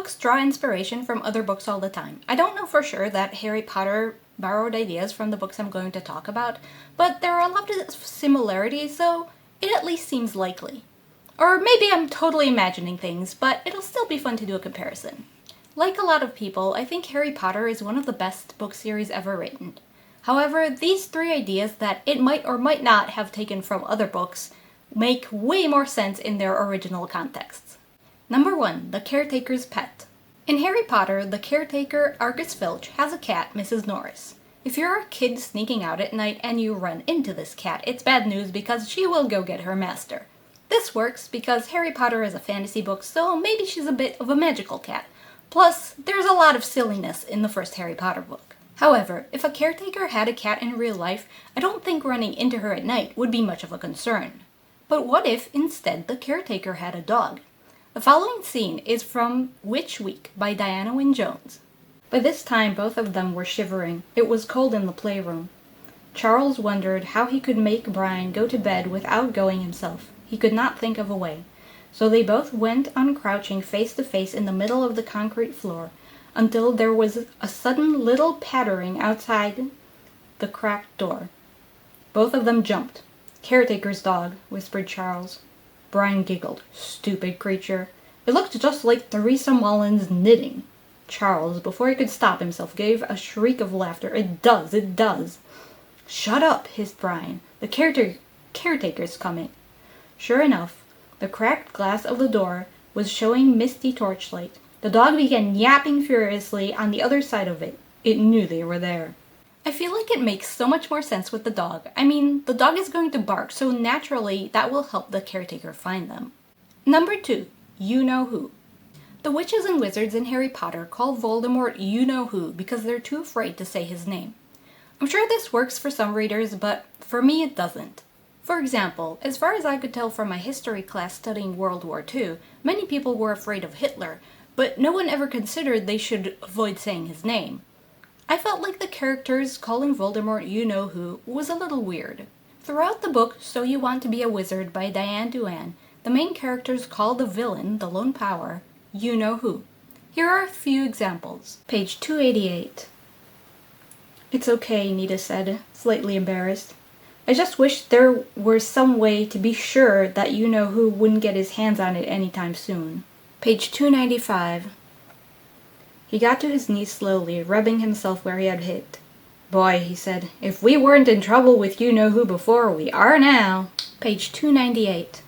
books draw inspiration from other books all the time. I don't know for sure that Harry Potter borrowed ideas from the books I'm going to talk about, but there are a lot of similarities, so it at least seems likely. Or maybe I'm totally imagining things, but it'll still be fun to do a comparison. Like a lot of people, I think Harry Potter is one of the best book series ever written. However, these three ideas that it might or might not have taken from other books make way more sense in their original contexts. Number 1. The Caretaker's Pet. In Harry Potter, the caretaker, Argus Filch, has a cat, Mrs. Norris. If you're a kid sneaking out at night and you run into this cat, it's bad news because she will go get her master. This works because Harry Potter is a fantasy book, so maybe she's a bit of a magical cat. Plus, there's a lot of silliness in the first Harry Potter book. However, if a caretaker had a cat in real life, I don't think running into her at night would be much of a concern. But what if, instead, the caretaker had a dog? The following scene is from Witch Week by Diana Wynne Jones. By this time, both of them were shivering. It was cold in the playroom. Charles wondered how he could make Brian go to bed without going himself. He could not think of a way. So they both went on crouching face to face in the middle of the concrete floor until there was a sudden little pattering outside the cracked door. Both of them jumped. "Caretaker's dog," whispered Charles. Brian giggled. "Stupid creature. It looked just like Theresa Mullen's knitting." Charles, before he could stop himself, gave a shriek of laughter. "It does, it does." "Shut up," hissed Brian. "The caretaker's coming." Sure enough, the cracked glass of the door was showing misty torchlight. The dog began yapping furiously on the other side of it. It knew they were there. I feel like it makes so much more sense with the dog. I mean, the dog is going to bark, so naturally that will help the caretaker find them. Number 2. You-know-who. The witches and wizards in Harry Potter call Voldemort you-know-who because they're too afraid to say his name. I'm sure this works for some readers, but for me it doesn't. For example, as far as I could tell from my history class studying World War II, many people were afraid of Hitler, but no one ever considered they should avoid saying his name. I felt like the characters calling Voldemort you-know-who was a little weird. Throughout the book So You Want to Be a Wizard by Diane Duane, the main characters call the villain, the Lone Power, you-know-who. Here are a few examples. Page 288. "It's okay," Nita said, slightly embarrassed. "I just wish there were some way to be sure that you-know-who wouldn't get his hands on it anytime soon." Page 295. He got to his knees slowly, rubbing himself where he had hit. "Boy," he said, "if we weren't in trouble with you-know-who before, we are now." Page 298.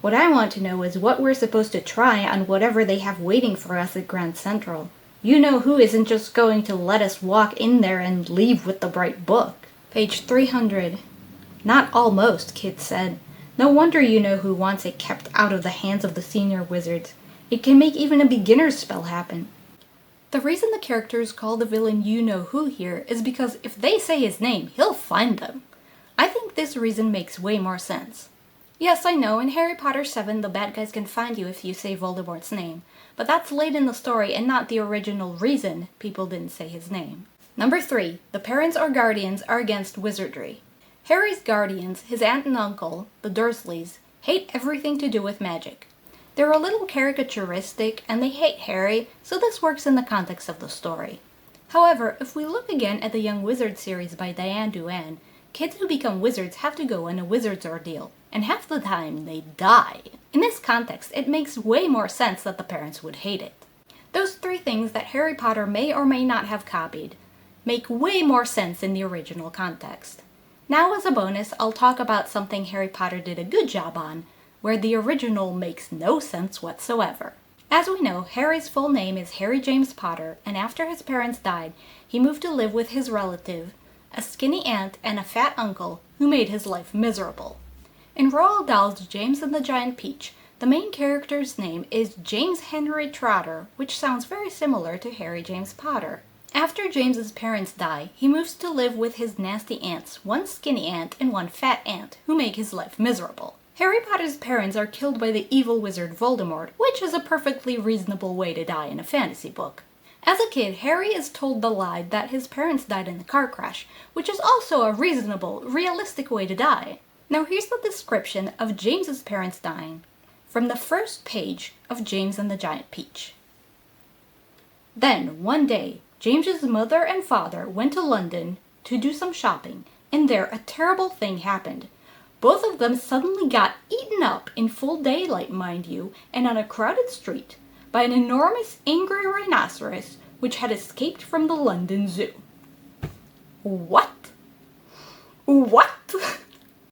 "What I want to know is what we're supposed to try on whatever they have waiting for us at Grand Central. You-know-who isn't just going to let us walk in there and leave with the bright book." Page 300. "Not almost," Kid said. "No wonder you-know-who wants it kept out of the hands of the senior wizards. It can make even a beginner's spell happen." The reason the characters call the villain you-know-who here is because if they say his name, he'll find them. I think this reason makes way more sense. Yes, I know, in Harry Potter 7 the bad guys can find you if you say Voldemort's name, but that's late in the story and not the original reason people didn't say his name. Number 3. The parents or guardians are against wizardry. Harry's guardians, his aunt and uncle, the Dursleys, hate everything to do with magic. They're a little caricaturistic and they hate Harry, so this works in the context of the story. However, if we look again at the Young Wizard series by Diane Duane, kids who become wizards have to go on a wizard's ordeal, and half the time they die. In this context, it makes way more sense that the parents would hate it. Those 3 things that Harry Potter may or may not have copied make way more sense in the original context. Now as a bonus, I'll talk about something Harry Potter did a good job on, where the original makes no sense whatsoever. As we know, Harry's full name is Harry James Potter, and after his parents died, he moved to live with his relative, a skinny aunt and a fat uncle who made his life miserable. In Roald Dahl's James and the Giant Peach, the main character's name is James Henry Trotter, which sounds very similar to Harry James Potter. After James's parents die, he moves to live with his nasty aunts, one skinny aunt and one fat aunt, who make his life miserable. Harry Potter's parents are killed by the evil wizard Voldemort, which is a perfectly reasonable way to die in a fantasy book. As a kid, Harry is told the lie that his parents died in a car crash, which is also a reasonable, realistic way to die. Now here's the description of James's parents dying from the first page of James and the Giant Peach. Then, one day, James's mother and father went to London to do some shopping, and there a terrible thing happened. Both of them suddenly got eaten up in full daylight, mind you, and on a crowded street, by an enormous angry rhinoceros which had escaped from the London Zoo. What? What?